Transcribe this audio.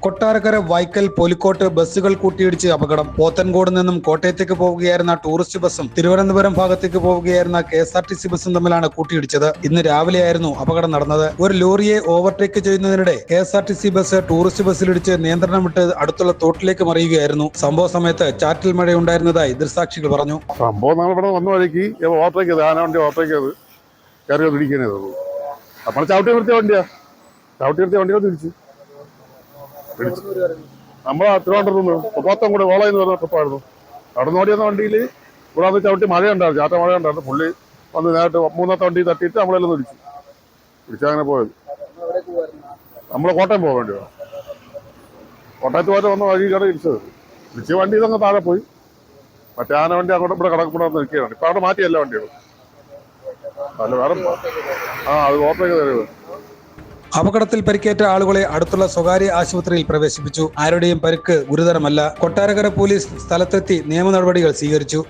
കൊട്ടാരക്കര വൈക്കൽ പൊലിക്കോട്ട് ബസ്സുകൾ കൂട്ടിയിടിച്ച് അപകടം. പോത്തൻകോട് നിന്നും കോട്ടയത്തേക്ക് പോവുകയായിരുന്ന ടൂറിസ്റ്റ് ബസ്സും തിരുവനന്തപുരം ഭാഗത്തേക്ക് പോവുകയായിരുന്ന KSRTC ബസ്സും തമ്മിലാണ് കൂട്ടിയിടിച്ചത്. ഇന്ന് രാവിലെയായിരുന്നു അപകടം നടന്നത്. ഒരു ലോറിയെ ഓവർടേക്ക് ചെയ്യുന്നതിനിടെ KSRTC ബസ് ടൂറിസ്റ്റ് ബസ്സിലിടിച്ച് നിയന്ത്രണം വിട്ട് അടുത്തുള്ള തോട്ടിലേക്ക് മറിയുകയായിരുന്നു. സംഭവ സമയത്ത് ചാറ്റൽ മഴയുണ്ടായിരുന്നതായി ദൃക്സാക്ഷികൾ പറഞ്ഞു. സംഭവം നമ്മളിവിടെ വന്ന വഴിക്ക് ഓവർടേക്ക് ചെയ്ത് ആന വണ്ടി ഓവർടേക്ക് ചെയ്ത് കയറി തിരിക്കുന്നേ ഉള്ളൂ. അപ്പോൾ ചവിട്ടി നിർത്തിയ വണ്ടികൾ തിരിച്ചു നമ്മളെ തിരുവനന്തപുരത്ത് നിന്ന് പോത്തൻകോട് ഓളയെന്ന് പറയുന്ന ട്രിപ്പായിരുന്നു. അവിടെ നിന്ന് ഓടിയുന്ന വണ്ടിയിൽ ഇവിടെ വന്ന് ചവിട്ടി മഴയുണ്ടായിരുന്നു, ചാറ്റ മഴയുണ്ടായിരുന്നു. പുള്ളി വന്ന് നേരിട്ട് മൂന്നാമത്തെ വണ്ടി തട്ടിയിട്ട് നമ്മളെല്ലാം ഇടിച്ചങ്ങനെ പോയത്. നമ്മൾ കോട്ടയം പോകാൻ വേണ്ടിയാണ്. കോട്ടയത്ത് പോയിട്ട് വന്ന വഴിക്കാണ് ഇടിച്ചത്. ഇടിച്ച വണ്ടി ഇതങ്ങ് താഴെ പോയി. മറ്റേ ആന വണ്ടി അങ്ങോട്ട് ഇവിടെ കിടക്കുമ്പോൾ നിൽക്കുകയാണ്. ഇപ്പം അവിടെ മാറ്റിയല്ല വണ്ടികൾ അല്ല വേറെ അത് ഓപ്പറേറ്റ് തരുന്നത്. അപകടത്തിൽ പരിക്കേറ്റ ആളുകളെ അടുത്തുള്ള സ്വകാര്യ ആശുപത്രിയിൽ പ്രവേശിപ്പിച്ചു. ആരുടെയും പരിക്ക് ഗുരുതരമല്ല. കൊട്ടാരക്കര പോലീസ് സ്ഥലത്തെത്തി നിയമ നടപടികൾ സ്വീകരിച്ചു.